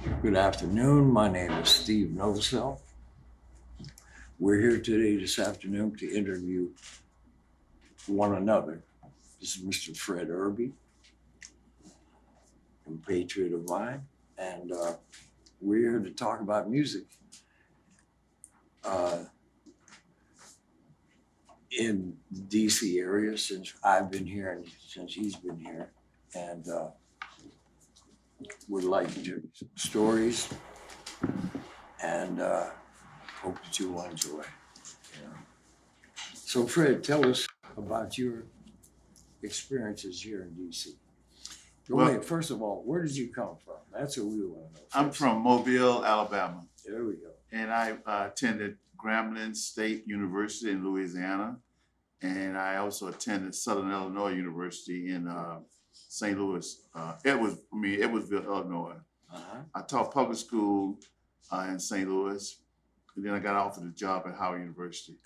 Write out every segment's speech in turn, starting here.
Good afternoon. My name is Steve Novosel. We're here today, this afternoon, to interview one another. This is Mr. Fred Irby, a patriot of mine, and we're here to talk about music uh, in the DC area since I've been here and since he's been here, and would like to hear some stories and hope that you will enjoy. Yeah. So, Fred, tell us about your experiences here in DC. Go Well, ahead. First of all, where did you come from? That's what we want to know. I'm First. from Mobile, Alabama, There we go. and I attended Grambling State University in Louisiana, and I also attended Southern Illinois University in St. Louis, Edwardsville, Illinois. Uh-huh. I taught public school in St. Louis, and then I got offered a job at Howard University.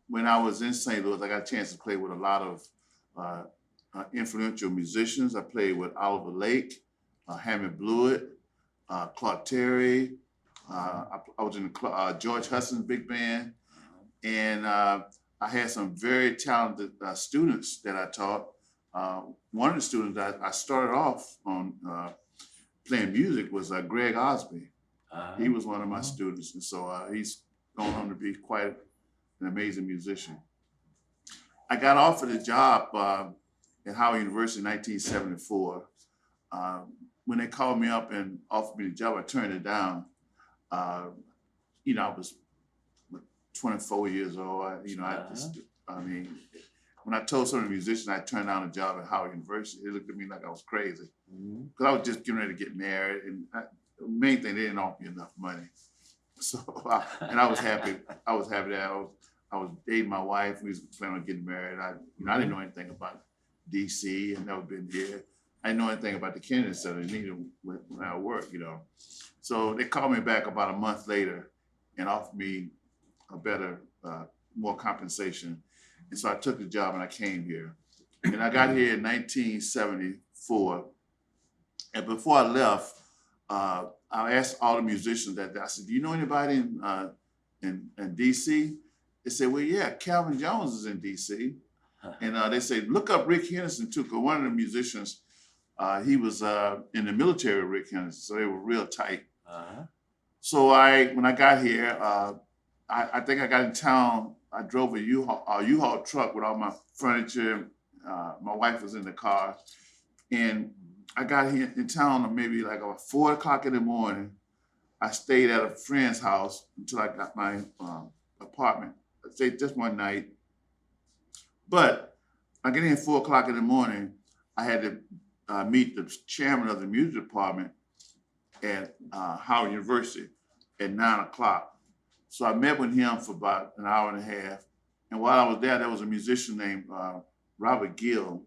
When I was in St. Louis, I got a chance to play with a lot of influential musicians. I played with Oliver Lake, Hammond Blewett, Clark Terry. I was in the George Hudson's big band, and I had some very talented students that I taught. One of the students that I started off on playing music was Greg Osby. Uh-huh. He was one of my students, and so he's gone on to be quite an amazing musician. I got offered a job at Howard University in 1974. When they called me up and offered me the job, I turned it down. I was 24 years old. When I told some of the musicians I turned down a job at Howard University, they looked at me like I was crazy. Because I was just getting ready to get married, and the main thing, they didn't offer me enough money. So, I was happy. I was happy that I was dating my wife. We was planning on getting married. I didn't know anything about DC. I'd never been here. I didn't know anything about the Kennedy Center, neither when I work, So they called me back about a month later and offered me a better, more compensation. And so I took the job and I came here. And I got here in 1974. And before I left, I asked all the musicians I said, do you know anybody in DC? They said, well, yeah, Calvin Jones is in DC. And they said, look up Rick Henderson too, because one of the musicians, he was in the military with Rick Henderson, so they were real tight. Uh-huh. So when I got here, I think I got in town. I drove a U-Haul truck with all my furniture. My wife was in the car, and I got here in town maybe like about 4 o'clock in the morning. I stayed at a friend's house until I got my apartment. I stayed just one night. But I get in at 4 o'clock in the morning. I had to meet the chairman of the music department at Howard University at 9 o'clock. So I met with him for about an hour and a half. And while I was there was a musician named Robert Gill,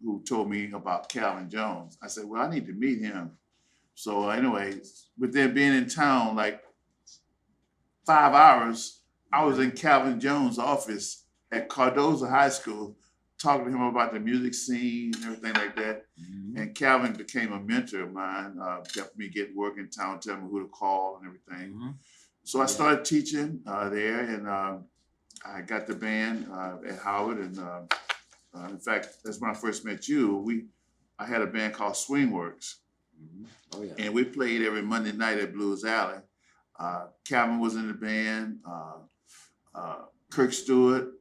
who told me about Calvin Jones. I said, well, I need to meet him. So anyway, with them being in town like 5 hours, I was in Calvin Jones' office at Cardozo High School, talking to him about the music scene and everything like that. Mm-hmm. And Calvin became a mentor of mine, helped me get work in town, tell me who to call and everything. Mm-hmm. So I started teaching there, and I got the band at Howard. And in fact, that's when I first met you. I had a band called Swingworks. Mm-hmm. Oh, yeah. And we played every Monday night at Blues Alley. Calvin was in the band, Kirk Stewart,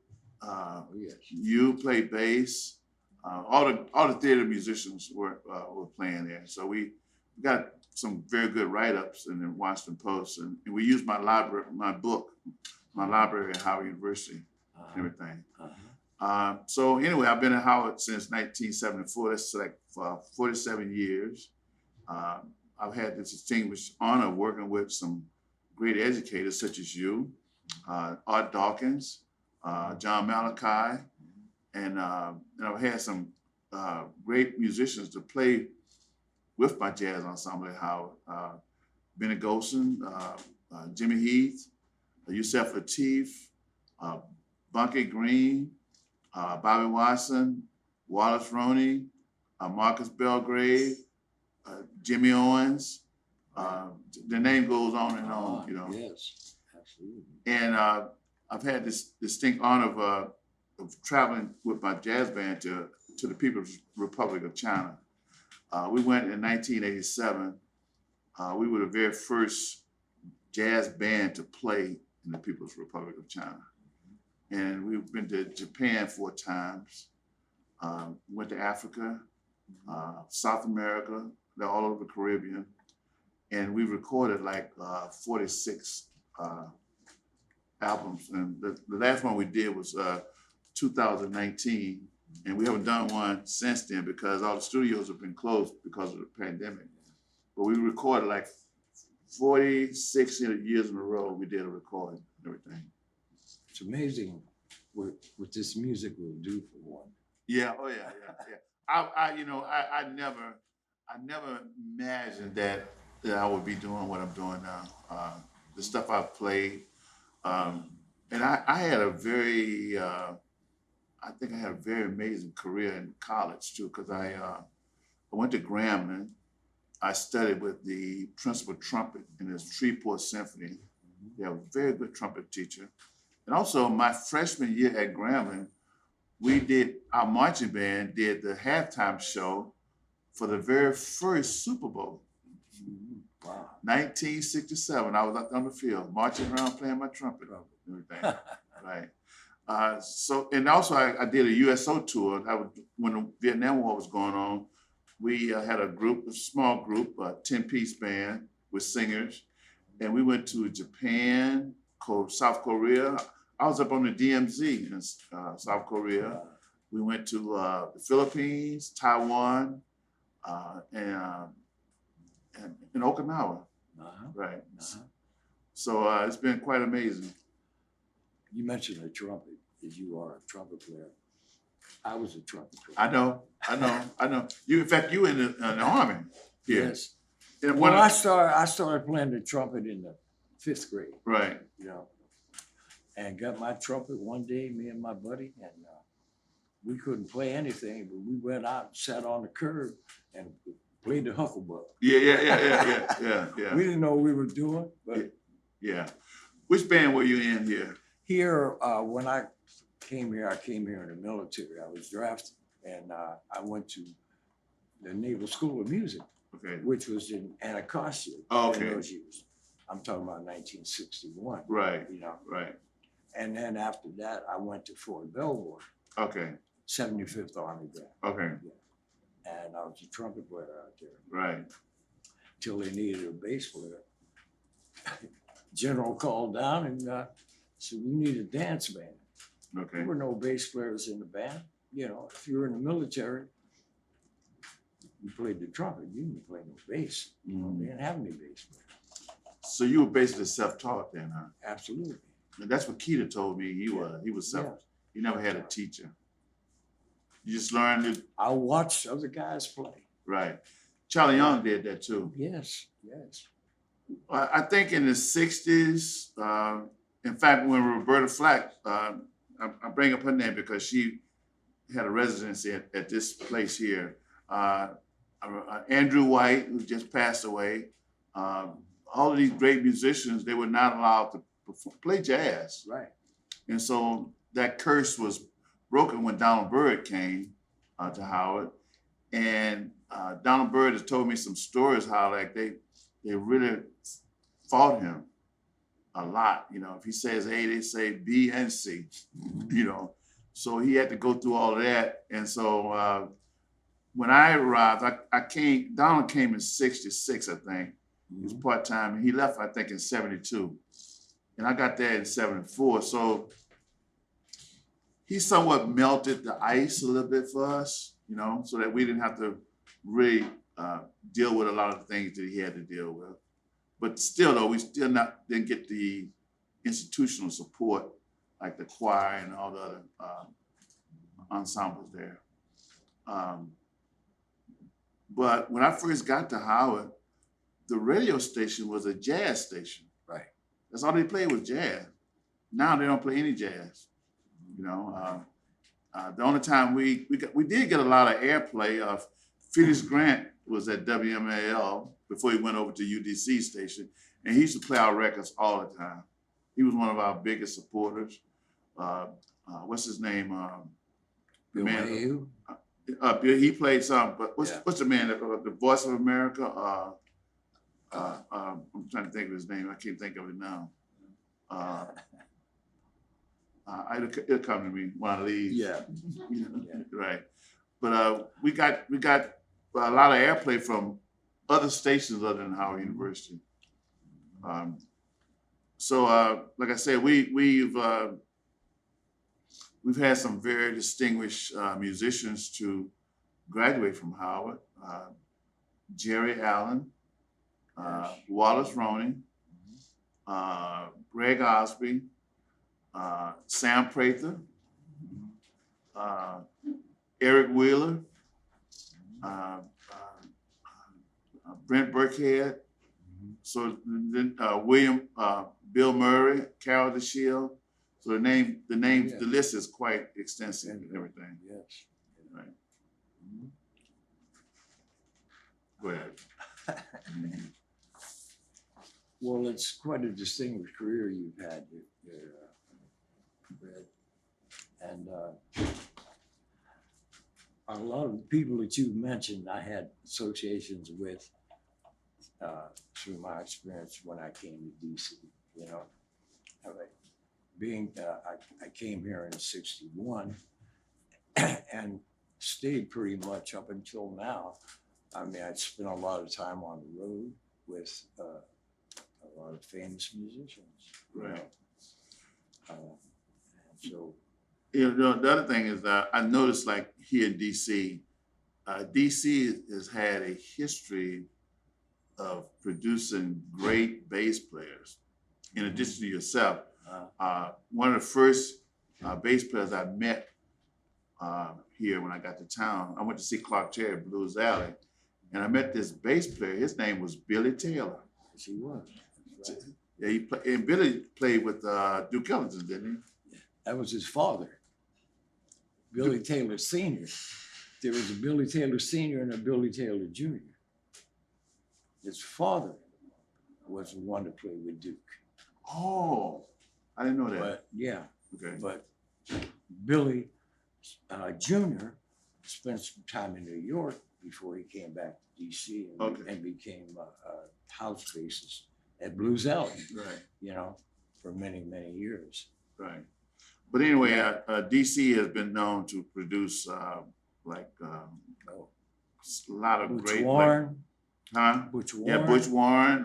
yes. You played bass. All the theater musicians were playing there. So we got some very good write-ups in the Washington Post, and we used my library at Howard University, and everything. Uh-huh. So anyway, I've been at Howard since 1974. That's like 47 years. I've had the distinguished honor of working with some great educators such as you, Art Dawkins, John Malachi, and I've had some great musicians to play with my jazz ensemble at Howard. Benny Golson, Jimmy Heath, Yusef Lateef, Bunky Green, Bobby Watson, Wallace Roney, Marcus Belgrave, Jimmy Owens. The name goes on and on, you know. Yes, absolutely. And I've had this distinct honor of traveling with my jazz band to the People's Republic of China. We went in 1987. We were the very first jazz band to play in the People's Republic of China. And we've been to Japan 4 times, went to Africa, South America, they're all over the Caribbean. And we recorded like 46 albums. And the last one we did was 2019. And we haven't done one since then because all the studios have been closed because of the pandemic. But we recorded like 46 years in a row. We did a recording and everything. It's amazing what this music will do for one. Yeah, oh yeah. I never imagined that I would be doing what I'm doing now. The stuff I've played, and I had a very, I think I had a very amazing career in college too, because I went to Grambling. I studied with the principal trumpet in the Shreveport Symphony. They have a very good trumpet teacher. And also my freshman year at Grambling, our marching band did the halftime show for the very first Super Bowl. Wow. 1967, I was out on the field, marching around playing my trumpet and everything, right? And also I did a USO tour. When the Vietnam War was going on, we had a small group, a 10-piece band with singers, and we went to Japan, South Korea. I was up on the DMZ in South Korea. We went to the Philippines, Taiwan, and Okinawa, right? So it's been quite amazing. You mentioned a trumpet, that you are a trumpet player. I was a trumpet player. I know. In fact, you in the Army here. Yes. Well, I started playing the trumpet in the 5th grade. Right. You know, and got my trumpet one day, me and my buddy, and we couldn't play anything, but we went out and sat on the curb and played the hufflebug. Yeah. We didn't know what we were doing, but yeah. Which band were you in here? Here, when I came here in the military. I was drafted, and I went to the Naval School of Music, which was in Anacostia in those years. I'm talking about 1961. Right. You know. Right. And then after that, I went to Fort Belvoir. Okay. 75th Army Band. Okay. Yeah. And I was a trumpet player out there. Right. Till they needed a bass player. General called down and said, we need a dance band. Okay. There were no bass players in the band. You know, if you were in the military, you played the trumpet. You didn't play no bass. You know, they didn't have any bass players. So you were basically self-taught then, huh? Absolutely. And that's what Keita told me. He was self. He never had a teacher. You just learned it. I watched other guys play. Right. Charlie Young did that too. Yes. I think in the 60s, in fact, when Roberta Flack, I bring up her name because she had a residency at this place here. Andrew White, who just passed away, all of these great musicians, they were not allowed to play jazz. Right. And so that curse was broken when Donald Byrd came to Howard. And Donald Byrd has told me some stories how like they really fought him a lot. You know, if he says A, they say B and C, you know. So he had to go through all of that. And so when I arrived, Donald came in 66, I think. He was part-time. He left, I think, in 72. And I got there in 74. So he somewhat melted the ice a little bit for us, you know, so that we didn't have to really deal with a lot of the things that he had to deal with. But still, though, we still didn't get the institutional support, like the choir and all the other ensembles there. But when I first got to Howard, the radio station was a jazz station. Right. That's all they played was jazz. Now they don't play any jazz. You know, the only time we did get a lot of airplay of Felix Grant was at WMAL before he went over to UDC station, and he used to play our records all the time. He was one of our biggest supporters. What's his name? Bill Mayhew? He played some, but Yeah. what's the man, the Voice of America? I'm trying to think of his name. I can't think of it now. It'll come to me when I leave. Yeah. Yeah. Right. But we got a lot of airplay from other stations other than Howard University. So like I said, we've had some very distinguished musicians to graduate from Howard. Jerry Allen, Wallace Roney, Greg Osby, Sam Prather, Eric Wheeler, Brent Burkhead. So then Bill Murray, Carol DeShield. So the list is quite extensive and everything. Yes. Right. Go ahead. Well, it's quite a distinguished career you've had, Fred. And a lot of the people that you mentioned, I had associations with through my experience when I came to DC. You know, I came here in '61 and stayed pretty much up until now. I mean, I spent a lot of time on the road with a lot of famous musicians. Right. So, the other thing is that I noticed, like here in DC, DC has had a history of producing great bass players. In addition to yourself, one of the first bass players I met here when I got to town, I went to see Clark Terry at Blues Alley, and I met this bass player. His name was Billy Taylor. yes, he was. Right. Yeah, and Billy played with Duke Ellington, didn't he? That was his father, Billy Taylor Sr. There was a Billy Taylor Sr. and a Billy Taylor Jr. His father was the one to play with Duke. Oh, I didn't know that. But yeah, Okay. but Billy Jr. spent some time in New York before he came back to DC and became a house bassist at Blues Alley, Right. you know, for many, many years. Right. But anyway, DC has been known to produce a lot of Butch great. Warren. Butch Warren. Yeah, Butch Warren.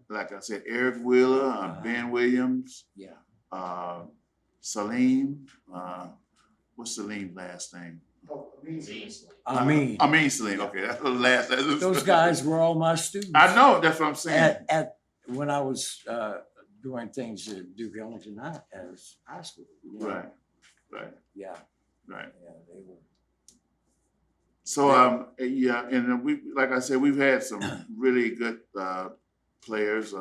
Like I said, Eric Wheeler, Ben Williams. Yeah. Salim. What's Salim's last name? Amin. Salim. Okay, that's the last. Those guys were all my students. I know. That's what I'm saying. At when I was doing things at Duke Ellington High School. You know? Right. Right. Yeah. Right. Yeah, they were. So and we, like I said, we've had some really good players.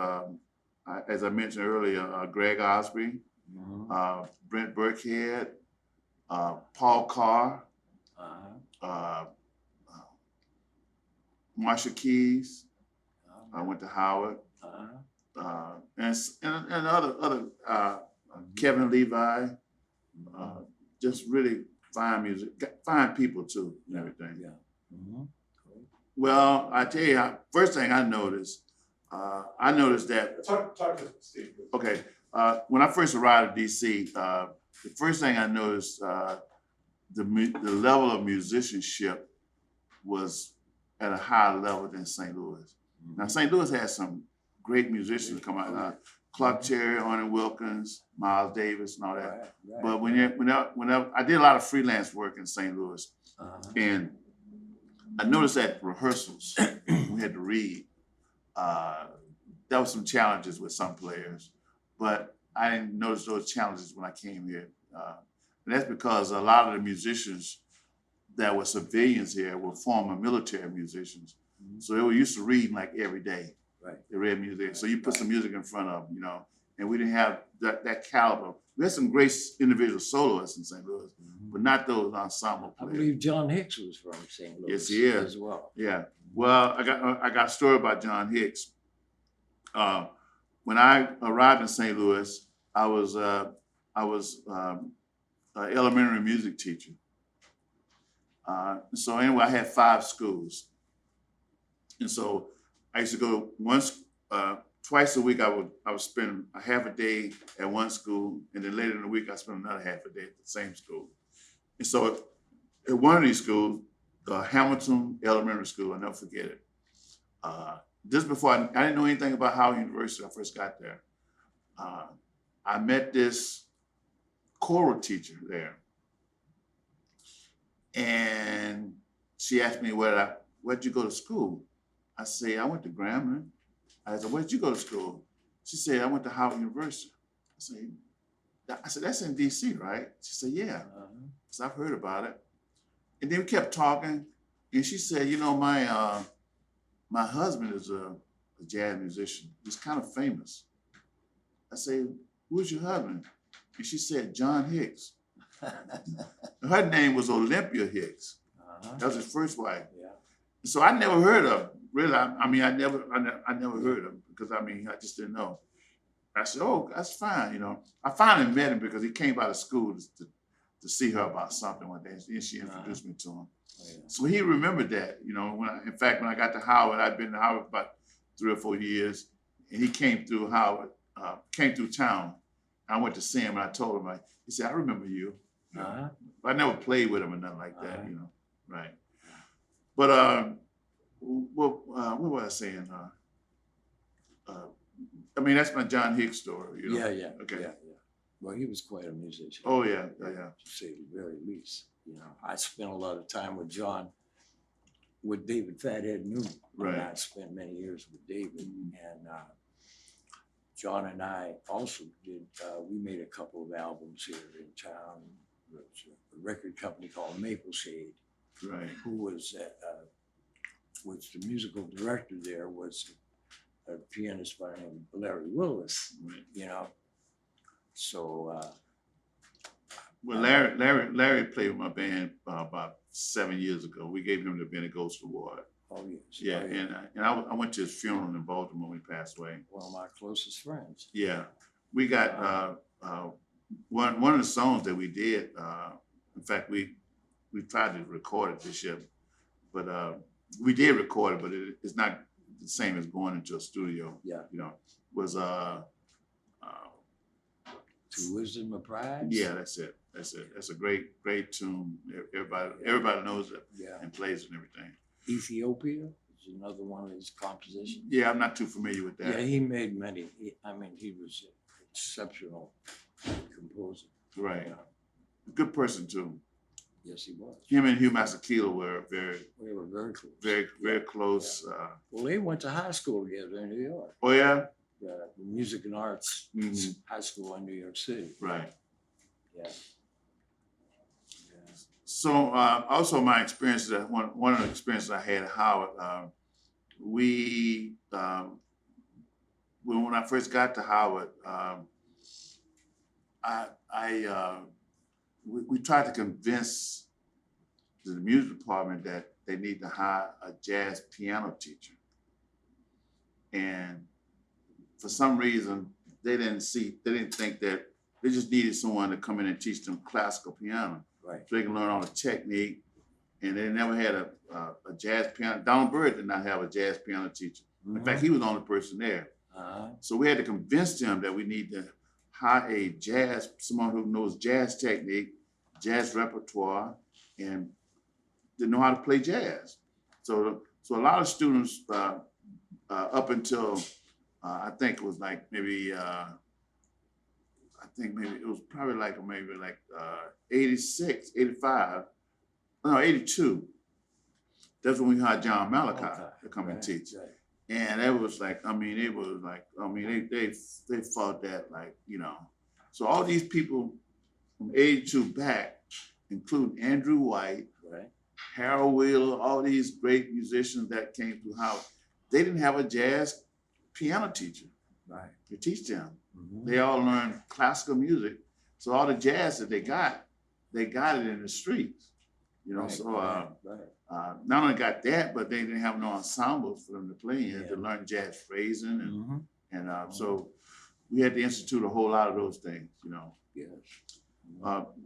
As I mentioned earlier, Greg Osby, Brent Burkhead, Paul Carr, Marsha Keys. I went to Howard, and other Kevin Levi. Just really fine music, fine people too, and everything. Yeah. Mm-hmm. Well, I tell you, first thing I noticed that. Talk to Steve. Okay, when I first arrived at DC, the first thing I noticed, the level of musicianship was at a higher level than St. Louis. Mm-hmm. Now, St. Louis has some great musicians come out. Clark Terry, Arnie Wilkins, Miles Davis, and all that. Right. But whenever I did a lot of freelance work in St. Louis, and I noticed at rehearsals we had to read. There was some challenges with some players, but I didn't notice those challenges when I came here. And that's because a lot of the musicians that were civilians here were former military musicians. Mm-hmm. So they were used to reading like every day. Right. They read music. So you put some music in front of them, and we didn't have that caliber. We had some great individual soloists in St. Louis, but not those ensemble I players. believe John Hicks was from St. Louis. Yes, he is. As well. Yeah. Well, I got a story about John Hicks. When I arrived in St. Louis, I was an elementary music teacher. So anyway, I had 5 schools, and so I used to go twice a week. I would spend a half a day at one school, and then later in the week I spent another half a day at the same school. And so at one of these schools, Hamilton Elementary School, I'll never forget it. Just before I didn't know anything about Howard University when I first got there. I met this choral teacher there, and she asked me where'd you go to school? I said, I went to Grambling. I said, where'd you go to school? She said, I went to Howard University. I said, that's in DC, right? She said, yeah. So I've heard about it. And then we kept talking, and she said, you know, my husband is a jazz musician. He's kind of famous. I said, who's your husband? And she said, John Hicks. Her name was Olympia Hicks. That was his first wife. Yeah. So I never heard of him. Really, I never heard of him because I just didn't know. I said, oh, that's fine, you know. I finally met him because he came by the school to see her about something one day, and she introduced me to him. Oh, yeah. So he remembered that, you know. In fact, when I got to Howard, I'd been to Howard about 3 or 4 years, and he came through Howard, came through town. I went to see him, and I told him, he said, I remember you. I never played with him or nothing like that, you know. Right. But what was I saying? I mean, that's my John Hicks story, you know. Yeah. Okay. Yeah. Well, he was quite a musician. Oh yeah. To say the very least. You know, I spent a lot of time with John, with David Fathead Newman. Right. And I spent many years with David, and John and I also did. We made a couple of albums here in town. There was a record company called Maple Shade. Right. Who was the musical director there was a pianist by the name of Larry Willis. Right. You know, so. Well, Larry played with my band about 7 years ago. We gave him the Benny Ghost Award. Oh yes. Yeah, Oh, yeah. and I went to his funeral in Baltimore when he passed away. One of my closest friends. Yeah, we got one of the songs that we did. In fact, we tried to record it this year, but we did record it, but it's not the same as going into a studio. Yeah. You know, was To Wisdom of Pride. Yeah, that's it. That's a great tune. Everybody knows it. Yeah. And plays it and everything. Ethiopia is another one of his compositions. Yeah, I'm not too familiar with that. Yeah, he made many. He was an exceptional composer. Right. Yeah. Good person too. Yes, he was. Him and Hugh Masekela were We were very close. very close. Yeah. Well, they went to high school together in New York. Oh yeah. Music and Arts High School in New York City. Right. Yeah. So also my experiences, one of the experiences I had at Howard, when I first got to Howard, we tried to convince the music department that they need to hire a jazz piano teacher, and for some reason they didn't think that they just needed someone to come in and teach them classical piano. Right. So they can learn all the technique, and they never had a jazz piano. Donald Byrd did not have a jazz piano teacher. In fact, he was the only person there. So we had to convince them that we need to hire someone who knows jazz technique, jazz repertoire, and to know how to play jazz. So a lot of students up until I think it was like maybe. It was probably like 86, 85, no, 82. That's when we had John Malachi to come and teach. Right. And it was like, they fought that like, you know. So all these people from 82 back, including Andrew White, right, Harold Wheeler, all these great musicians that came through Howard, they didn't have a jazz piano teacher to teach them. They all learned classical music. So all the jazz that they got it in the streets. You know, Right, so right, right. not only got that, but they didn't have no ensembles for them to play in to Yeah. learn jazz phrasing and Mhm. so we had to institute a whole lot of those things, you know. Yes.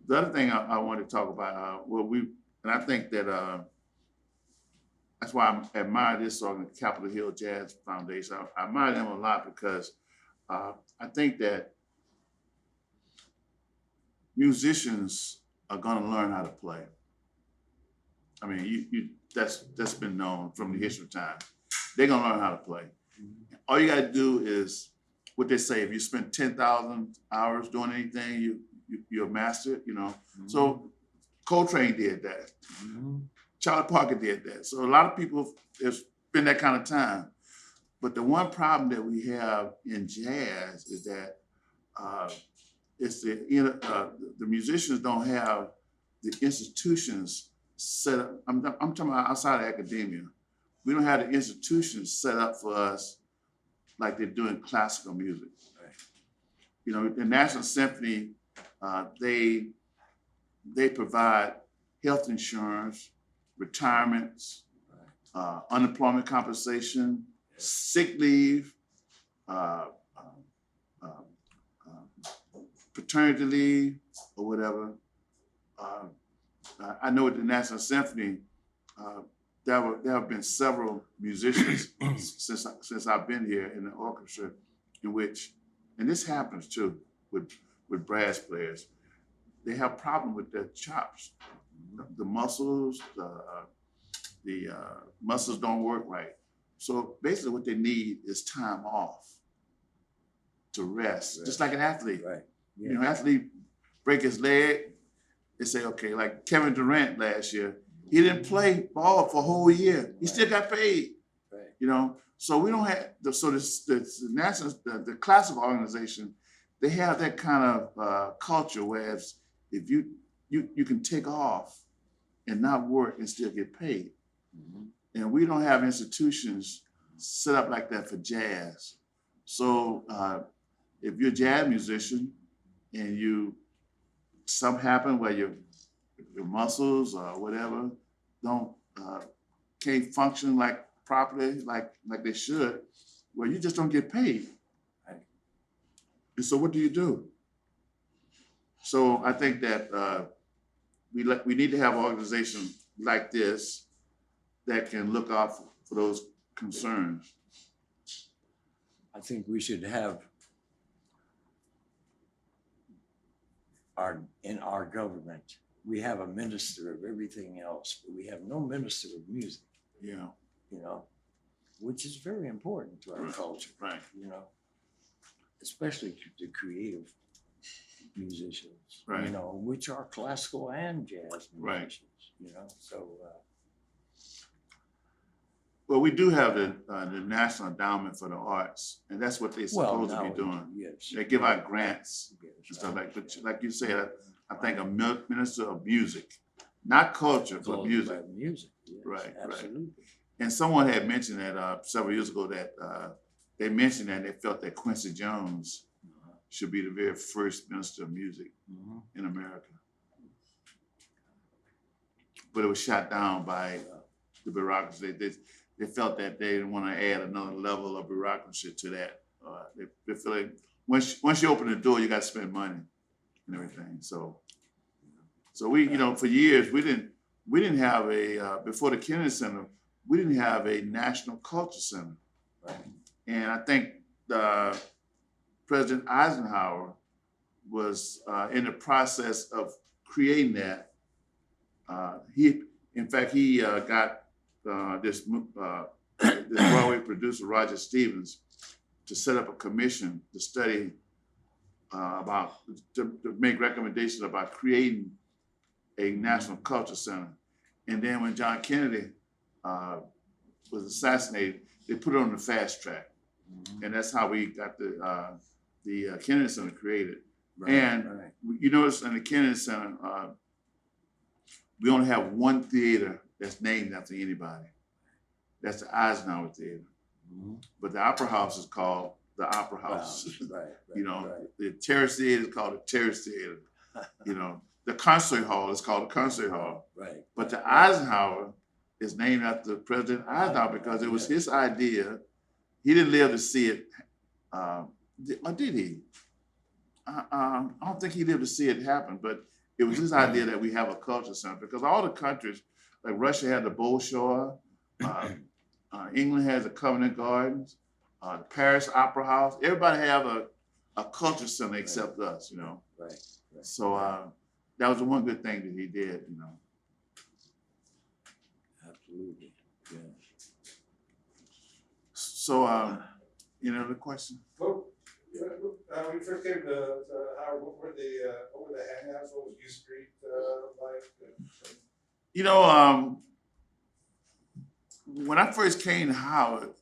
The other thing I wanted to talk about, and I think that that's why I admire this organization, Capitol Hill Jazz Foundation. I admire them a lot because I think that musicians are going to learn how to play. I mean, that's been known from the history of time. They're going to learn how to play. All you got to do is what they say: if you spend 10,000 hours doing anything, you're a master. You know. So Coltrane did that. Charlie Parker did that. So a lot of people have spent that kind of time. But the one problem that we have in jazz is that it's the musicians don't have the institutions set up. I'm talking about outside of academia. We don't have the institutions set up for us like they're doing classical music. Right. You know, the National Symphony, they provide health insurance, retirements, unemployment compensation, sick leave, paternity leave, or whatever. I know at the National Symphony, there have been several musicians since I've been here in the orchestra, in which, and this happens too with brass players, they have problems with their chops, the muscles, the muscles don't work right. So basically, what they need is time off to rest, just like an athlete. Right. Yeah. You know, athlete break his leg, they say, okay, like Kevin Durant last year, he didn't play ball for a whole year. He still got paid. Right. You know, so we don't have the classical organization, they have that kind of culture where if you can take off and not work and still get paid. And we don't have institutions set up like that for jazz. So if you're a jazz musician and something happen where your muscles or whatever can't function like properly, like they should, well, you just don't get paid. Right. And so what do you do? So I think that we need to have an organization like this that can look out for those concerns. I think we should have in our government, we have a minister of everything else, but we have no minister of music. Yeah. You know, which is very important to our culture. Right. You know, especially the creative musicians. Right. You know, which are classical and jazz musicians. Right. You know, so. Well, we do have the National Endowment for the Arts, and that's what they're supposed to be doing. Yes. They give out grants Yes. and stuff like you said. I think a minister of music, not culture, but music. Music. Yes, Right, absolutely. right. And someone had mentioned that several years ago that they mentioned that they felt that Quincy Jones should be the very first minister of music in America. But it was shot down by the bureaucracy. They felt that they didn't want to add another level of bureaucracy to that. They feel like once you open the door, you got to spend money and everything. So we, you know, for years we didn't have before the Kennedy Center, we didn't have a national culture center. Right. And I think President Eisenhower was in the process of creating that. He got this Broadway producer, Roger Stevens, to set up a commission to study to make recommendations about creating a national culture center. And then when John Kennedy was assassinated, they put it on the fast track. And that's how we got the Kennedy Center created. Right, and you notice in the Kennedy Center, we only have one theater that's named after anybody. That's the Eisenhower Theater. But the Opera House is called the Opera House. Right. You know, Right. the Terrace Theater is called the Terrace Theater. You know, the concert hall is called the concert hall. Right. But the Eisenhower is named after President Eisenhower because it was his idea. He didn't live to see it, or did he? I don't think he lived to see it happen, but it was his idea that we have a culture center because all the countries, like Russia had the Bolshoi, England has the Covent Gardens, the Paris Opera House. Everybody have a culture center except us, you know. Right. So that was the one good thing that he did, you know. Absolutely. Yeah. So, you know, the question. Well, when you first came to Howard, what were the hangouts? What was U Street like? You know, when I first came to Howard,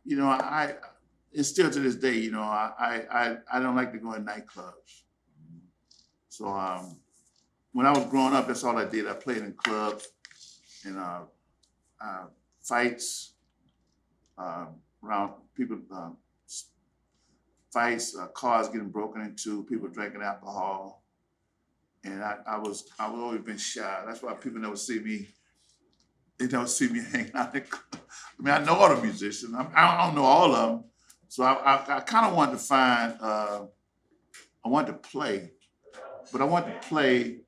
you know, it's still to this day, you know, I don't like to go in nightclubs. So when I was growing up, that's all I did. I played in clubs and fights around people, fights, cars getting broken into, people drinking alcohol. And I was always been shy. That's why people never see me. They don't see me hanging out in clubs. I mean, I know all the musicians. I don't know all of them. So I kind of wanted to find, I wanted to play, but I wanted to play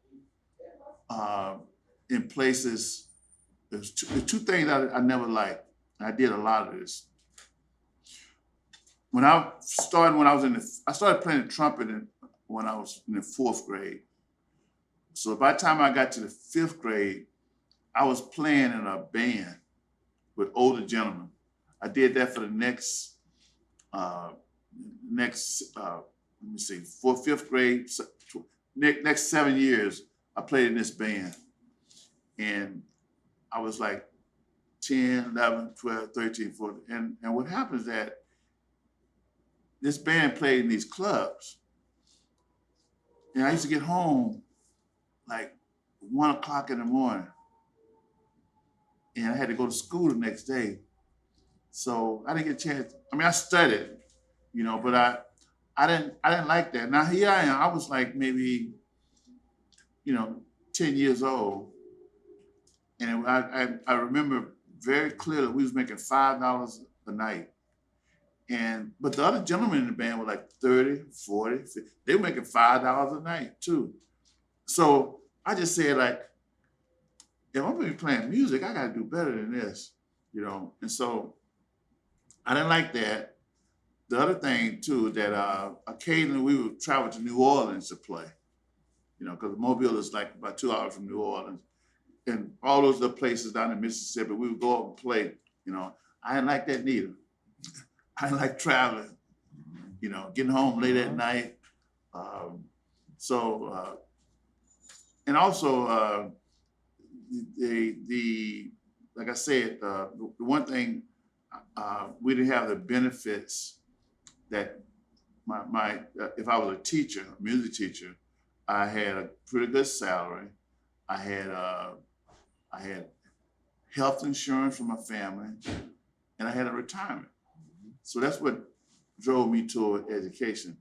in places. There's two things I never liked. I did a lot of this. I started playing the trumpet when I was in the 4th grade. So by the time I got to the 5th grade, I was playing in a band with older gentlemen. I did that for the next, let me see, 4th, 5th grade, next 7 years, I played in this band. And I was like 10, 11, 12, 13, 14. And what happened is that this band played in these clubs. And I used to get home like 1 o'clock in the morning. And I had to go to school the next day. So I didn't get a chance. I mean, I studied, you know, but I didn't like that. Now here I am. I was like maybe, you know, 10 years old. And I remember very clearly we was making $5 a night. But the other gentlemen in the band were like 30, 40, 50. They were making $5 a night too. So I just said like, if I'm gonna be playing music, I gotta do better than this, you know? And so I didn't like that. The other thing too, that occasionally we would travel to New Orleans to play, you know, because Mobile is like about 2 hours from New Orleans. And all those other places down in Mississippi, we would go up and play, you know. I didn't like that neither. I didn't like traveling, you know, getting home late at night. And also like I said, the one thing, we didn't have the benefits that if I was a teacher, a music teacher, I had a pretty good salary. I had health insurance for my family, and I had a retirement. So that's what drove me toward education.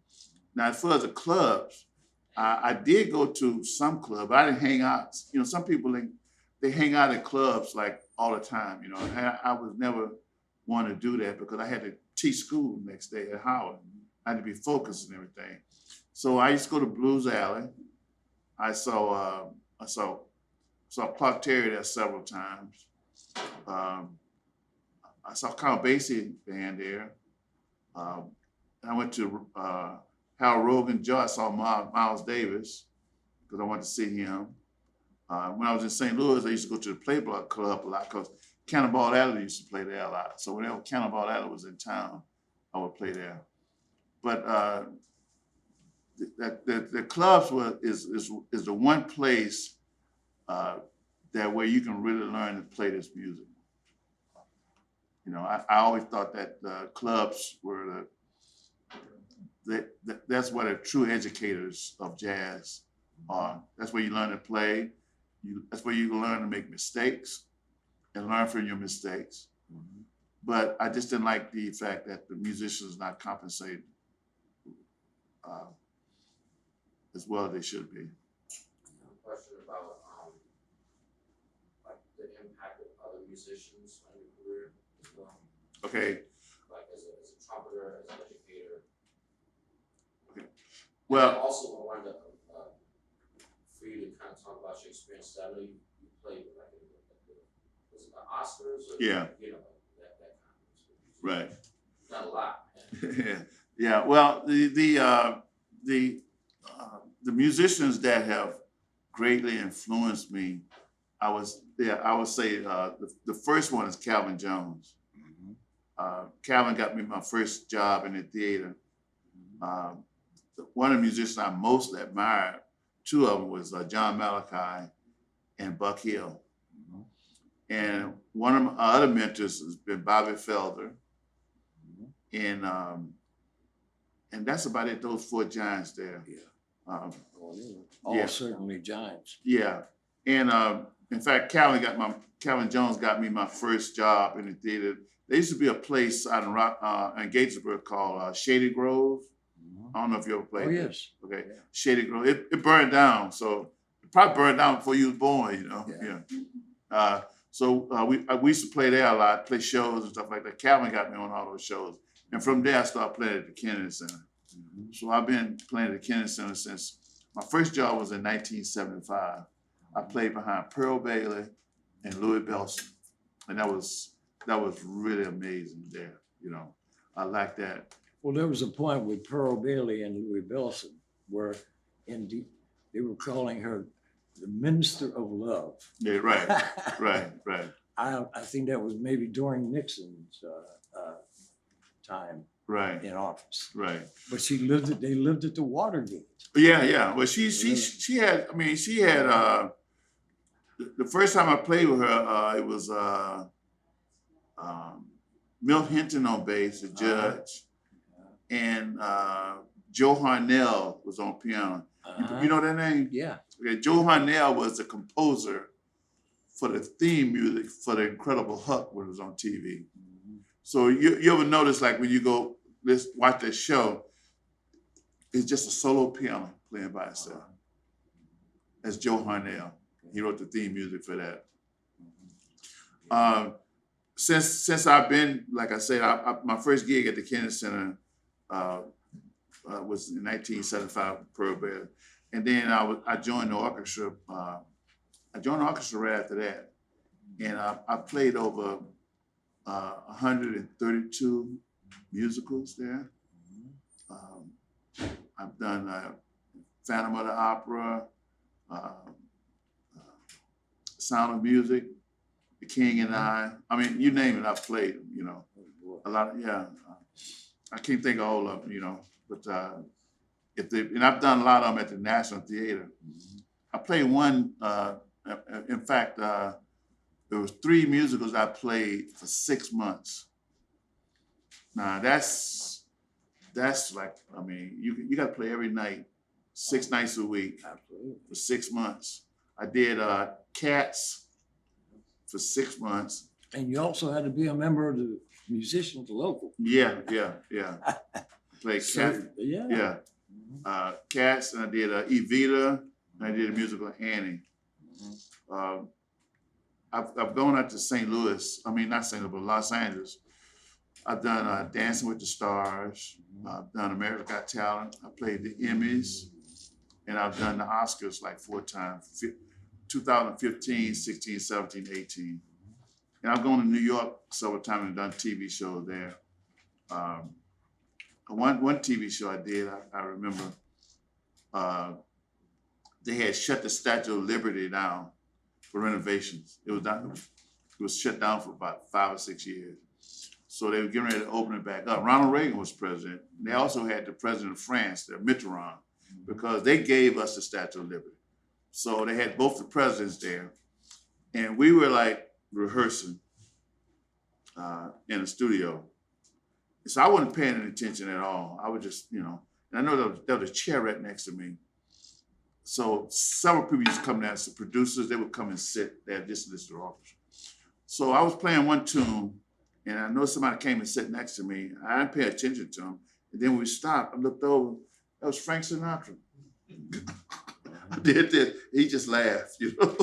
Now, as far as the clubs, I did go to some club, but I didn't hang out. You know, some people, they hang out at clubs like all the time, you know. I was never want to do that because I had to teach school the next day at Howard. I had to be focused and everything. So I used to go to Blues Alley. I saw Clark Terry there several times. I saw Count Basie band there. I went to Harold Rogan Joe. I saw Miles Davis because I wanted to see him. When I was in St. Louis, I used to go to the Playboy Club a lot because Cannonball Adderley used to play there a lot. So whenever Cannonball Adderley was in town, I would play there. But the clubs is the one place that where you can really learn to play this music. You know, I always thought that the clubs were that's where the true educators of jazz are. That's where you learn to play. That's where you can learn to make mistakes and learn from your mistakes. but I just didn't like the fact that the musicians not compensated as well as they should be. Question about like the impact of other musicians on your career as well. Okay, Like as a trumpeter, as an educator. well, And also I wanted to, for you to kind of talk about your experience. I know you played like was it the Oscars or Yeah. you know that kind of experience. right. You've done a lot. Yeah, well, the musicians that have greatly influenced me, I would say the first one is Calvin Jones. Calvin got me my first job in the theater. One of the musicians I most admired, two of them was John Malachi and Buck Hill. And one of my other mentors has been Bobby Felder. And that's about it, those four giants there. Yeah. Yeah. All certainly giants. Yeah. And in fact, Calvin Jones got me my first job in the theater. There used to be a place out in Gatesburg called Shady Grove. I don't know if you ever played Oh, there. yes. Okay. Yeah. Shady Grove. It burned down. So it probably burned down before you was born, you know. Yeah. So we used to play there a lot, play shows and stuff like that. Calvin got me on all those shows. And from there, I started playing at the Kennedy Center. So I've been playing at the Kennedy Center since my first job was in 1975. I played behind Pearl Bailey and Louis Bellson. And that was really amazing there, you know. I like that. Well, there was a point with Pearl Bailey and Louis Bellson where indeed they were calling her the Minister of Love. Yeah, right. I think that was maybe during Nixon's time Right. in office. Right. But they lived at the Watergate. Yeah. Well, she had. I mean, she had. The first time I played with her, it was Milt Hinton on bass, the judge, and Joe Harnell was on piano. You know that name? Yeah. Okay, Joe Harnell was the composer for the theme music for The Incredible Hulk when it was on TV. So you ever notice, like when you go watch that show, it's just a solo piano playing by itself. That's Joe Harnell. He wrote the theme music for that. Since I've been, like I said, my first gig at the Kennedy Center was in 1975 with Pearl Bailey. And then I joined the orchestra. I joined the orchestra right after that. And I played over 132 musicals there. I've done Phantom of the Opera, Sound of Music, The King and I mean, you name it, I've played them, you know. A lot, yeah. I can't think of all of them, you know, but and I've done a lot of them at the National Theater. I played one, in fact, there was 3 musicals I played for 6 months. Now that's like, I mean, you got to play every night, 6 nights a week. Absolutely. For 6 months. I did Cats for 6 months. And you also had to be a member of the Musicians Local. Yeah. Played Cats. Yeah. Cats, and I did Evita, and I did a musical Annie. I've gone out to St. Louis. I mean, not St. Louis, but Los Angeles. I've done Dancing with the Stars. I've done America's Got Talent. I played the Emmys, and I've done the Oscars like 4 times. 2015, 16, 17, 18. And I've gone to New York several times and done TV shows there. One TV show I did, I remember, they had shut the Statue of Liberty down for renovations. It was shut down for about 5 or 6 years. So they were getting ready to open it back up. Ronald Reagan was president. They also had the president of France, Mitterrand, because they gave us the Statue of Liberty. So they had both the presidents there. And we were like rehearsing in the studio. So I wasn't paying any attention at all. I was just, and I know there was a chair right next to me. So several people used to come down, so producers, they would come and sit there just listen to the orchestra. So I was playing one tune, And I know somebody came and sat next to me. I didn't pay attention to him. And then when we stopped, I looked over. That was Frank Sinatra. I did this. He just laughed, you know.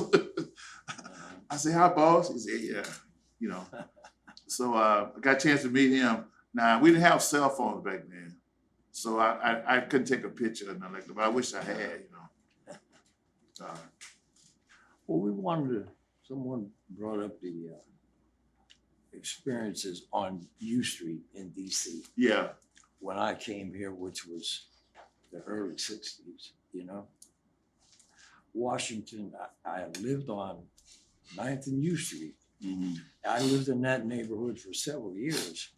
I said, "Hi, boss." He said, "Yeah," you know. So I got a chance to meet him. Now, we didn't have cell phones back then, so I couldn't take a picture or nothing like that, but I wish I had, you know. Well, we wanted to, someone brought up the experiences on U Street in DC Yeah, when I came here, which was the early 60s, you know. Washington, I lived on 9th and U Street. mhm. I lived in that neighborhood for several years.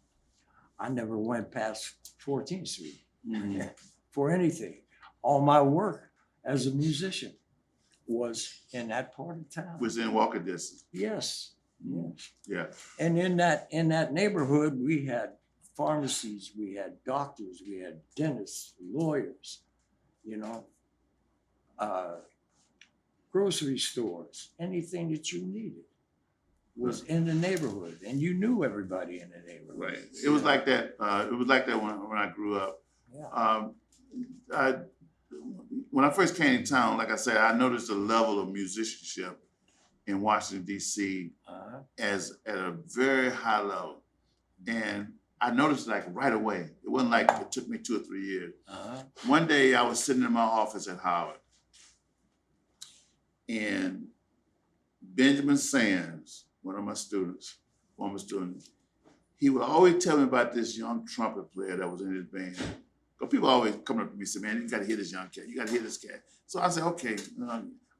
I never went past 14th Street Mhm. for anything. All my work as a musician was in that part of town. Was in walking distance. Yes, yes. Yeah, And in that neighborhood, we had pharmacies, we had doctors, we had dentists, lawyers, you know, grocery stores, anything that you needed was in the neighborhood, and you knew everybody in the neighborhood. right. It was like that. It was like that when I grew up. Yeah. When I first came to town, like I said, I noticed the level of musicianship in Washington, D.C. As at a very high level. And I noticed like right away. It wasn't like it took me 2 or 3 years. One day I was sitting in my office at Howard, and Benjamin Sands, one of my students, former students, he would always tell me about this young trumpet player that was in his band. Because people always come up to me and say, "Man, you got to hear this young cat. You got to hear this cat." So I said, "Okay."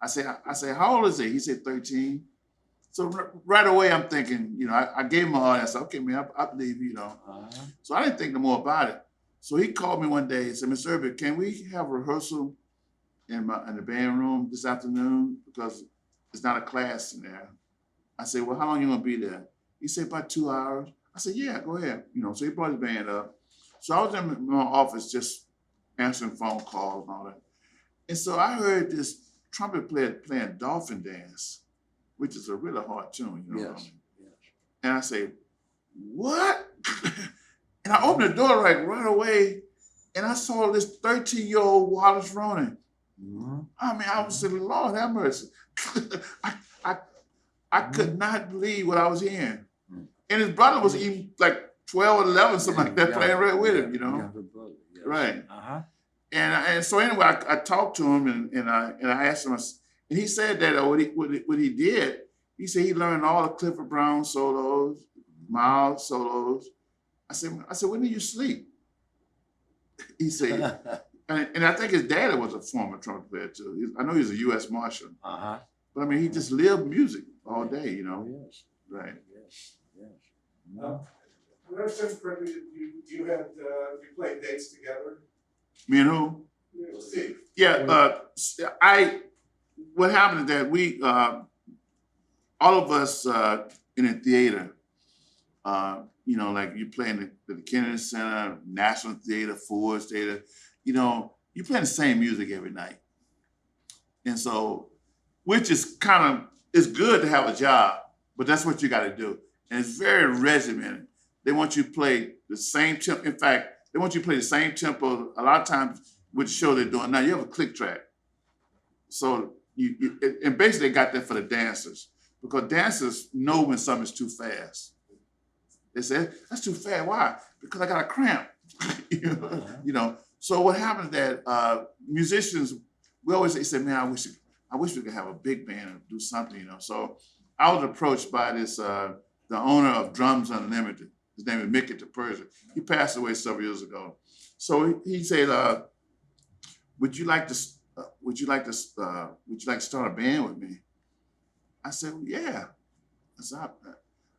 I say, "How old is he?" He said, 13. So right away, I'm thinking, you know, I gave him a heart. I said, "Okay, man, I believe you, you know." So I didn't think no more about it. So he called me one day and said, "Mr. Irby, can we have a rehearsal in the band room this afternoon? Because it's not a class in there." I said, "Well, how long you gonna be there?" He said, "About 2 hours." I said, "Yeah, go ahead." You know, so he brought his band up. So I was in my office just answering phone calls and all that. And so I heard this trumpet player playing Dolphin Dance, which is a really hard tune, you know. Yes. And I say, "What?" And I opened the door right away, and I saw this 13-year-old Wallace Ronan. I mean, I was saying, "Lord have mercy." I could not believe what I was hearing. And his brother was even like 12 or 11, something like that, playing right with him, you know. Younger brother, yes. Right. And so anyway, I talked to him and I asked him, and he said that what he did, he said he learned all the Clifford Brown solos, Miles solos. I said, "When do you sleep?" He said, and I think his daddy was a former trumpet player too. I know he's a U.S. Marshal. But I mean, he just lived music all day, you know. Yes. Right. Yes. Yes. When I was in Irby, you played dates together? Me and who? Steve. Yeah, what happened is that we, all of us in the theater, you know, like you play in the Kennedy Center, National Theater, Ford's Theater, you know, you play the same music every night. And so, which is it's good to have a job, but that's what you got to do. And it's very regimented. They want you to play the same tempo. In fact, they want you to play the same tempo. A lot of times with the show they're doing now, you have a click track. So and basically they got that for the dancers, because dancers know when something's too fast. They say, "That's too fast." Why? Because I got a cramp. You know. So what happens that musicians, we always say, "Man, I wish we could have a big band and do something," you know. So I was approached by this the owner of Drums Unlimited. His name is Mickey Persia. He passed away several years ago. So he said, would you like to start a band with me?" I said, "Well, yeah."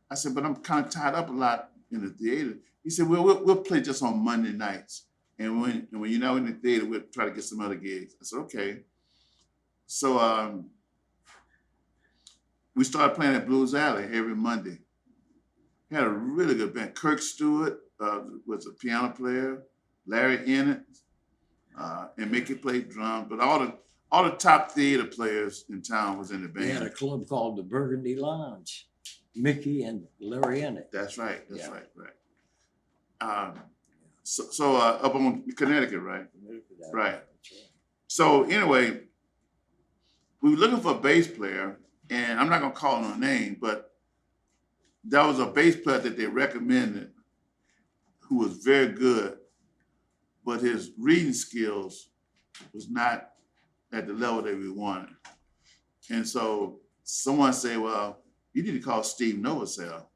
I said, "But I'm kind of tied up a lot in the theater." He said, we'll play just on Monday nights. And when you're not in the theater, we'll try to get some other gigs." I said, "Okay." So we started playing at Blues Alley every Monday. We had a really good band. Kirk Stewart was a piano player, Larry Ennett, and Mickey played drums. But all the top theater players in town was in the band. We had a club called the Burgundy Lounge. Mickey and Larry in it. That's right. That's Yeah. right. So up on Connecticut, right? Right. So anyway, we were looking for a bass player, and I'm not gonna call no name, but there was a bass player that they recommended who was very good, but his reading skills was not at the level that we wanted. And so someone said, well, you need to call Steve Novosel.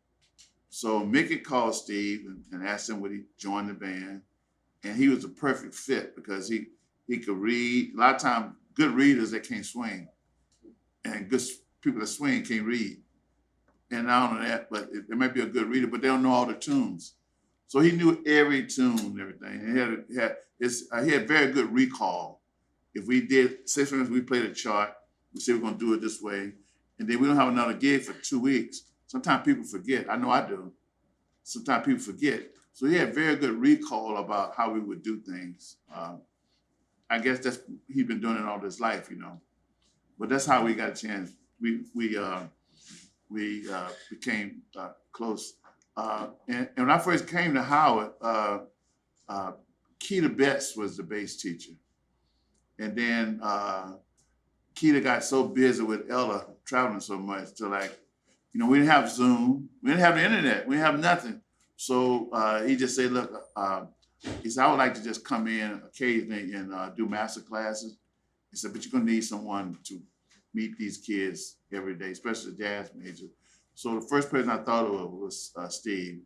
So Mickey called Steve and asked him would he join the band. And he was a perfect fit because he could read. A lot of times, good readers that can't swing, and good people that swing can't read. And not only that, but they might be a good reader, but they don't know all the tunes. So he knew every tune and everything. And he had very good recall. If we did, say for instance, we played a chart, we say we're gonna do it this way, and then we don't have another gig for 2 weeks. Sometimes people forget. I know I do. Sometimes people forget. So he had very good recall about how we would do things. I guess he's been doing it all his life, you know. But that's how we got a chance. We became close. And when I first came to Howard, Keita Betts was the bass teacher. And then Keita got so busy with Ella traveling so much to we didn't have Zoom, we didn't have the internet, we didn't have nothing. So he just said, look, he said, I would like to just come in occasionally and do master classes. He said, but you're gonna need someone to meet these kids every day, especially the jazz major. So the first person I thought of was Steve.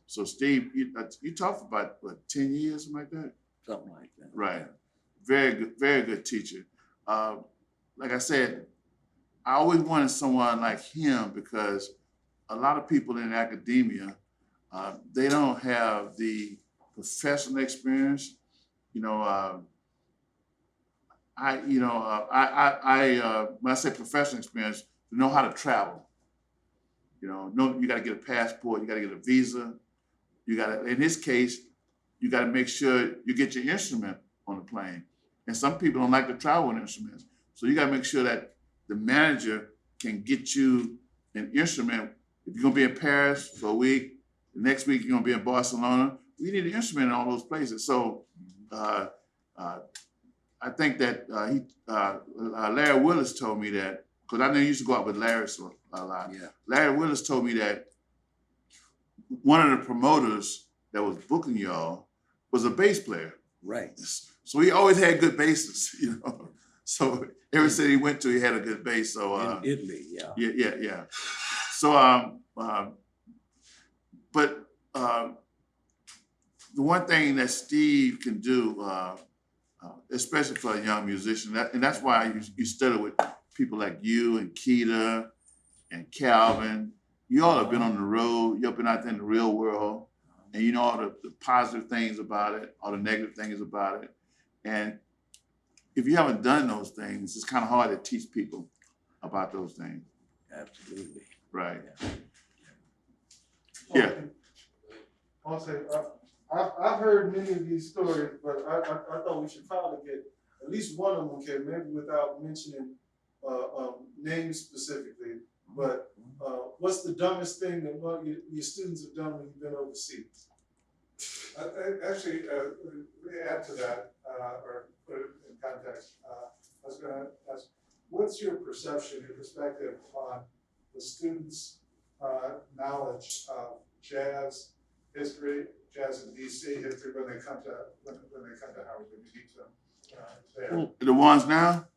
So Steve, you talked for about, what, 10 years, something like that? Something like that. Right. Very good teacher. Like I said, I always wanted someone like him because a lot of people in academia, they don't have the professional experience. When I say professional experience, to know how to travel. You got to get a passport, you got to get a visa. In his case, you got to make sure you get your instrument on the plane. And some people don't like to travel with instruments. So you got to make sure that the manager can get you an instrument. If you're going to be in Paris for a week, the next week you're going to be in Barcelona, you need an instrument in all those places. So I think that Larry Willis told me that, because I know you used to go out with Larry a lot. Yeah. Larry Willis told me that one of the promoters that was booking y'all was a bass player. Right. So he always had good basses, So every city he went to, he had a good bass. So In Italy, yeah. Yeah. So but the one thing that Steve can do, especially for a young musician, and that's why you study with people like you and Keita and Calvin. You all have been on the road. You've been out there in the real world, and you know all the positive things about it, all the negative things about it. And if you haven't done those things, it's kind of hard to teach people about those things. Absolutely. Right. Oh, Yeah. I'll say, I've heard many of these stories, but I thought we should probably get at least one of them, okay, maybe without mentioning names specifically, but what's the dumbest thing that one of your students have done when you've been overseas? Actually, let me add to that, or put it in context. I was gonna ask, what's your perception, your perspective on the students' knowledge of jazz history, jazz in DC history when they come to Howard, when you meet them there? The ones now?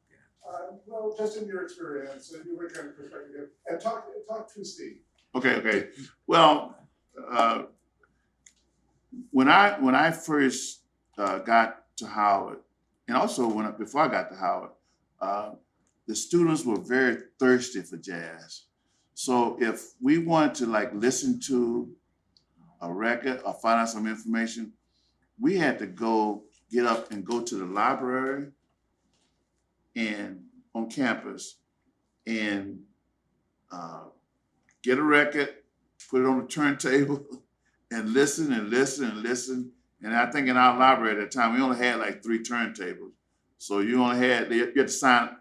Well, just in your experience, in your kind of perspective, and talk to Steve. Okay. Well, when I first got to Howard, and also before I got to Howard, the students were very thirsty for jazz. So if we wanted to listen to a record or find out some information, we had to get up and go to the library and on campus and get a record, put it on the turntable, and listen and listen and listen. And I think in our library at that time, we only had 3 turntables. So you only had, you had to sign,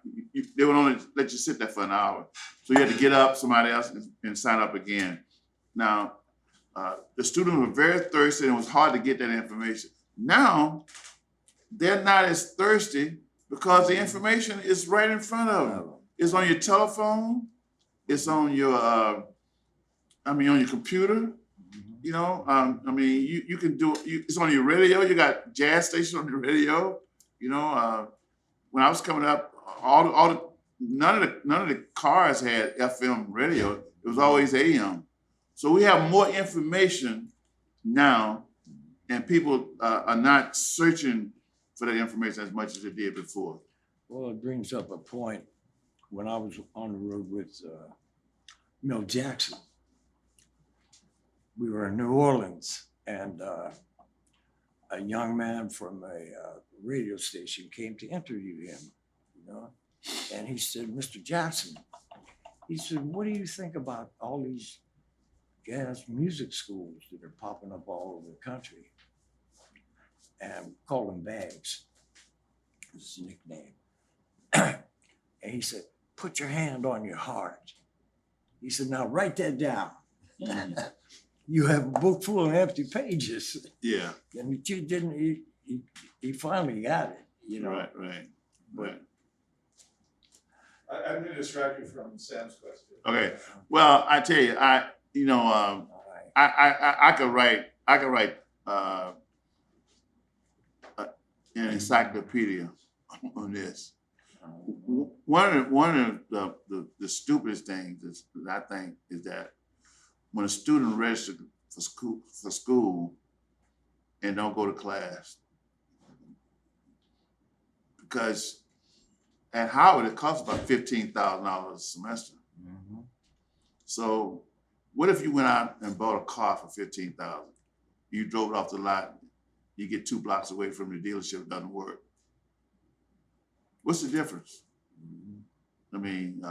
they would only let you sit there for an hour. So you had to get up, somebody else, and sign up again. Now, the students were very thirsty and it was hard to get that information. Now, they're not as thirsty because the information is right in front of them. It's on your telephone, it's on your, on your computer. You know, you can do, it's on your radio. You got jazz station on the radio. You know, when I was coming up, none of the cars had FM radio. It was always AM. So we have more information now, and people are not searching for that information as much as they did before. Well, it brings up a point. When I was on the road with Mel Jackson, we were in New Orleans, and a young man from a radio station came to interview him, you know, and he said, "Mr. Jackson," he said, "what do you think about all these jazz music schools that are popping up all over the country?" And call them bags. This is his nickname. And he said, "Put your hand on your heart." He said, "Now write that down." You have a book full of empty pages. Yeah. And you didn't, he finally got it, you know. Right. I'm gonna distract you from Sam's question. Okay. Well, I tell you, I could write an encyclopedia on this. One of the stupidest things that I think is that when a student registers for school and don't go to class, because at Howard it costs about $15,000 a semester. Mm-hmm. So what if you went out and bought a car for $15,000? You drove it off the lot, you get 2 blocks away from the dealership, it doesn't work. What's the difference? I mean,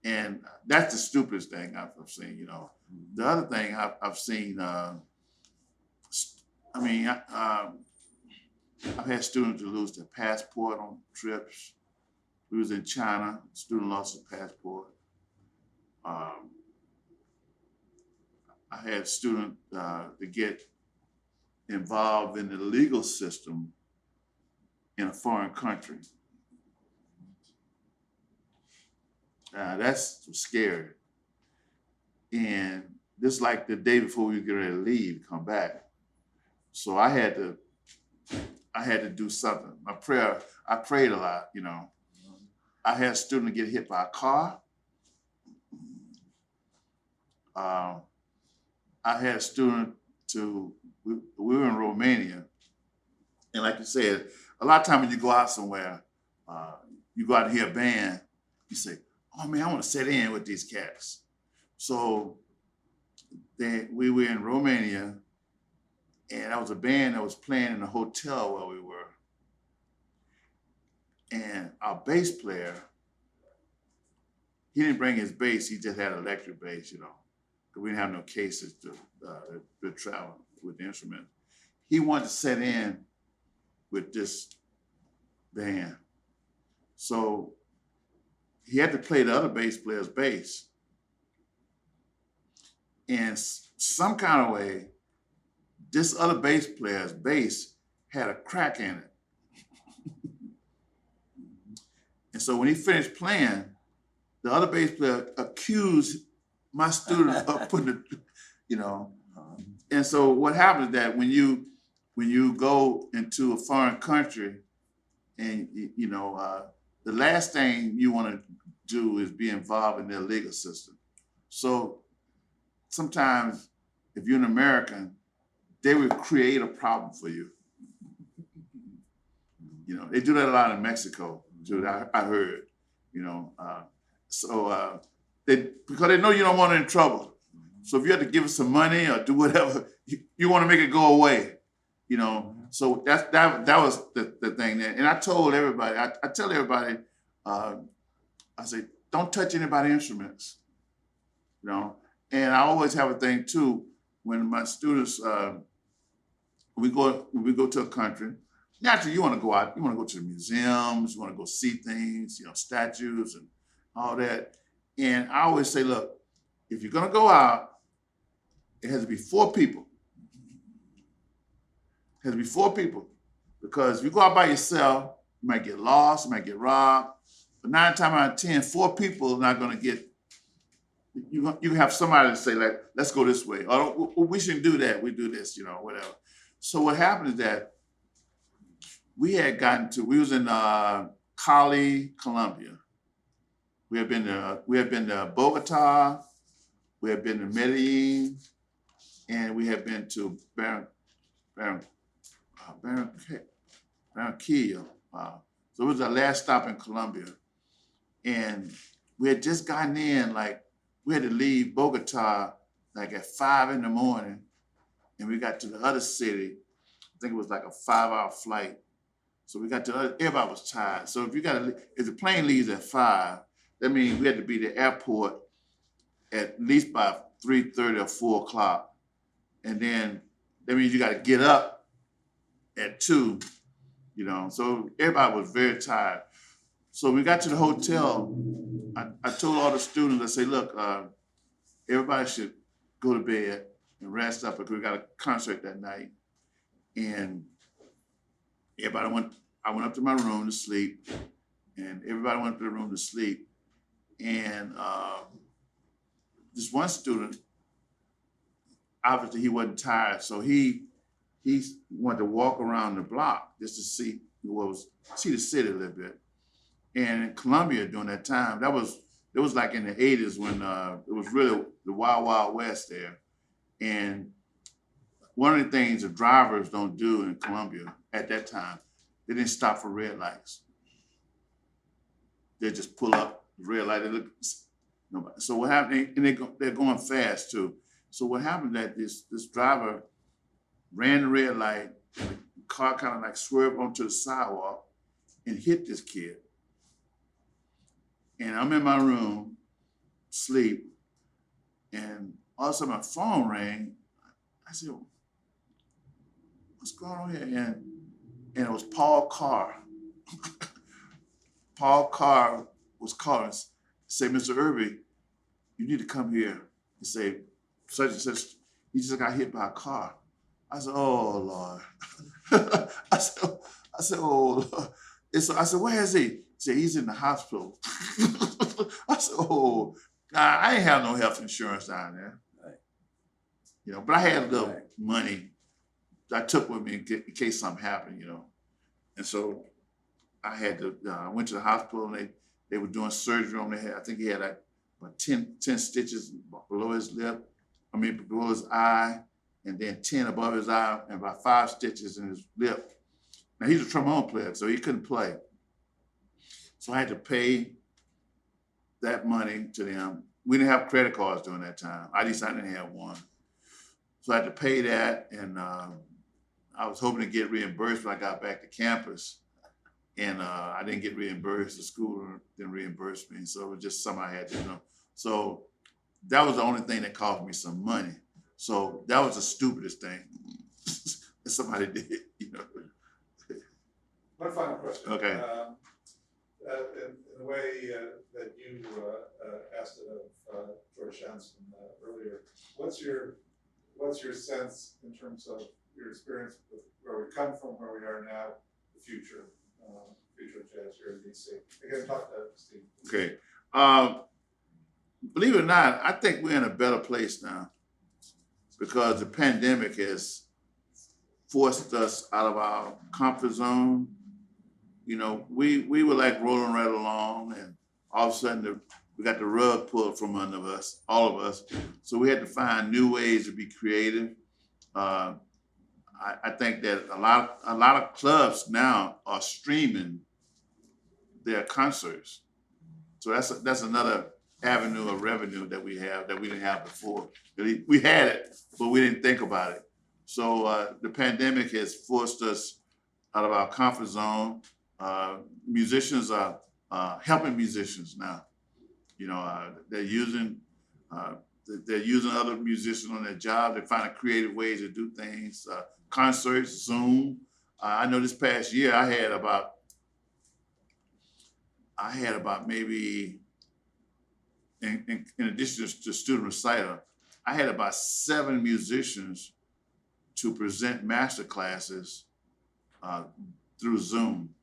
and that's the stupidest thing I've seen, you know. The other thing I've seen, I've had students who lose their passport on trips. We was in China, a student lost his passport. I had students to get involved in the legal system in a foreign country. That's scary. And just like the day before we get ready to leave, come back. So I had to do something. I prayed a lot, you know. I had a student get hit by a car. I had a student we were in Romania. And like you said, a lot of times when you go out somewhere, you go out and hear a band, you say, "Oh man, I want to sit in with these cats." So we were in Romania, and that was a band that was playing in a hotel where we were. And our bass player, he didn't bring his bass, he just had an electric bass, you know, because we didn't have no cases to travel with the instrument. He wanted to sit in with this band. So he had to play the other bass player's bass. And some kind of way, this other bass player's bass had a crack in it. And so when he finished playing, the other bass player accused my student of putting it, you know. And so what happens is that when you go into a foreign country and, you know, the last thing you want to do is be involved in their legal system. So sometimes if you're an American, they would create a problem for you. You know, they do that a lot in Mexico, too, I heard, you know. Because they know you don't want it in trouble. So if you have to give us some money or do whatever, you want to make it go away, you know. So that was the thing there. And I told everybody, I tell everybody, I say, don't touch anybody's instruments, you know. And I always have a thing too, when my students, we go to a country, naturally you want to go out, you want to go to the museums, you want to go see things, statues and all that. And I always say, look, if you're gonna go out, it has to be 4 people. It has to be 4 people. Because if you go out by yourself, you might get lost, you might get robbed. But 9 times out of 10, 4 people are not gonna get, you have somebody to say, like, let's go this way. Or we shouldn't do that, we do this, whatever. So what happened is that we was in Cali, Colombia. We had been to Bogota, we had been to Medellin, and we had been to Barranquilla. So it was our last stop in Colombia. And we had just gotten in, like, we had to leave Bogota like at 5 in the morning, and we got to the other city. I think it was like a 5-hour flight. So we got to everybody was tired. So if the plane leaves at 5, that means we had to be at the airport at least by 3:30 or 4 o'clock. And then that means you got to get up at 2, So everybody was very tired. So we got to the hotel. I told all the students, I say, look, everybody should go to bed and rest up because we got a concert that night. And I went up to my room to sleep, and everybody went up to the room to sleep. And this one student, obviously he wasn't tired, so he wanted to walk around the block just to see the city a little bit. And in Colombia during that time, it was like in the 80s when it was really the wild, wild west there. And one of the things the drivers don't do in Colombia at that time, they didn't stop for red lights. They just pull up, red light, nobody. So what happened, and they're going fast too. So what happened that this driver ran the red light, and the car kind of like swerved onto the sidewalk and hit this kid. And I'm in my room, sleep, and all of a sudden my phone rang. I said, what's going on here? And it was Paul Carr. Paul Carr was calling, say, Mr. Irby, you need to come here and say, such and such, he just got hit by a car. I said, oh, Lord. I said, oh, Lord. And so I said, where is he? He said, he's in the hospital. I said, oh, I ain't have no health insurance down there. Right. But I had a little money I took with me in case something happened, And so I had to, I went to the hospital and they were doing surgery on my head. I think he had like about 10 stitches below his below his eye, and then 10 above his eye, and about 5 stitches in his lip. Now he's a trombone player, so he couldn't play. So I had to pay that money to them. We didn't have credit cards during that time. At least I didn't have one. So I had to pay that, and I was hoping to get reimbursed when I got back to campus. And I didn't get reimbursed. The school didn't reimburse me. So it was just something I had to do. So that was the only thing that cost me some money. So that was the stupidest thing that somebody did, One final question. Okay. In the way that you asked it of George Johnson earlier, what's your sense in terms of your experience with where we come from, where we are now, the future of jazz here in DC? Again, talk to Steve. Okay. Believe it or not, I think we're in a better place now because the pandemic has forced us out of our comfort zone. We were like rolling right along, and all of a sudden we got the rug pulled from under us, all of us. So we had to find new ways to be creative. I think that a lot of clubs now are streaming their concerts. So that's another avenue of revenue that we have that we didn't have before. We had it, but we didn't think about it. So the pandemic has forced us out of our comfort zone. Musicians are helping musicians now. They're using other musicians on their job. They're finding creative ways to do things. Concerts, Zoom. I know this past year I had about maybe, in addition to student recital, I had about 7 musicians to present master classes through Zoom.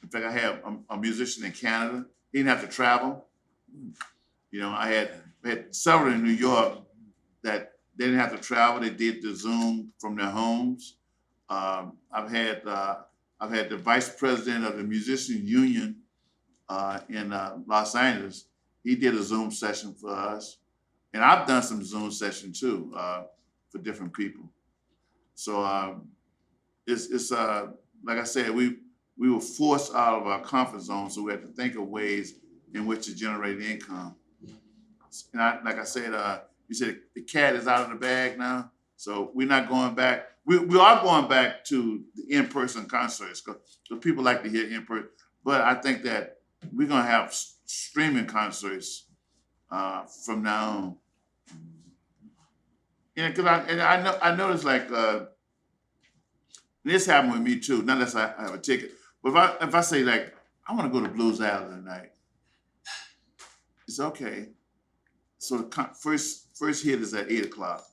In fact, I have a musician in Canada. He didn't have to travel. You know, I had several in New York that they didn't have to travel. They did the Zoom from their homes. I've had the vice president of the musician union in Los Angeles. He did a Zoom session for us, and I've done some Zoom session too for different people. So it's like I said, we were forced out of our comfort zone, so we had to think of ways in which to generate income. And like I said, you said the cat is out of the bag now, so we're not going back. We are going back to the in-person concerts because people like to hear in-person. But I think that we're gonna have streaming concerts from now on. Yeah, because I noticed like this happened with me too. Not unless I have a ticket, but if I say like I want to go to Blues Alley tonight, it's okay. So the first hit is at 8 o'clock.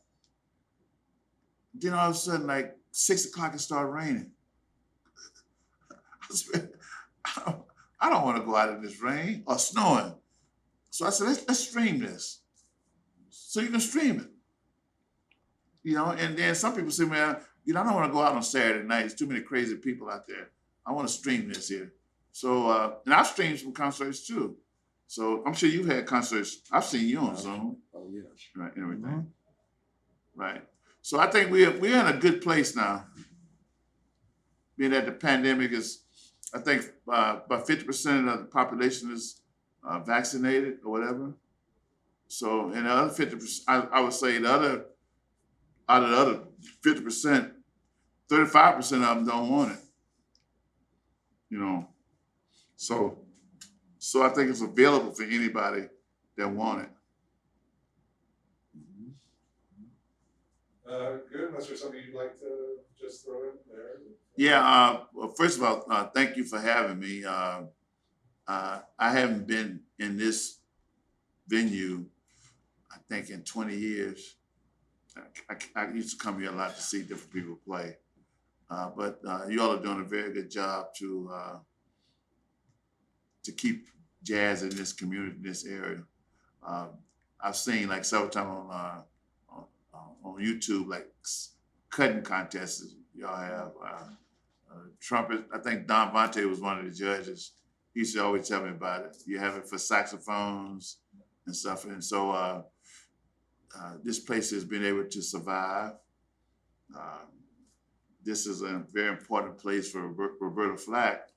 Then all of a sudden, like 6 o'clock, it started raining. I don't want to go out in this rain or snowing. So I said, let's stream this. So you can stream it. You know, and then some people say, man, you know, I don't want to go out on Saturday night. There's too many crazy people out there. I want to stream this here. So, and I've streamed some concerts too. So I'm sure you've had concerts. I've seen you on Zoom. Oh, yes. Right, and everything. Right. So I think we're in a good place now. Being that the pandemic is, I think about 50% of the population is vaccinated or whatever. So, and the other 50%, I would say out of the other 50%, 35% of them don't want it. You know, so I think it's available for anybody that want it. Good. Unless there's something you'd like to just throw in there. Yeah. Well, first of all, thank you for having me. I haven't been in this venue, I think, in 20 years. I used to come here a lot to see different people play, but you all are doing a very good job to keep jazz in this community, in this area. I've seen like several times on YouTube, like cutting contests y'all have. Trumpet, I think Don Vontae was one of the judges. He used to always tell me about it. You have it for saxophones and stuff. And so this place has been able to survive. This is a very important place for Roberta Flack.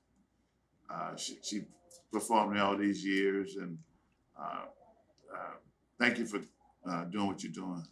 She performed there all these years, and thank you for doing what you're doing.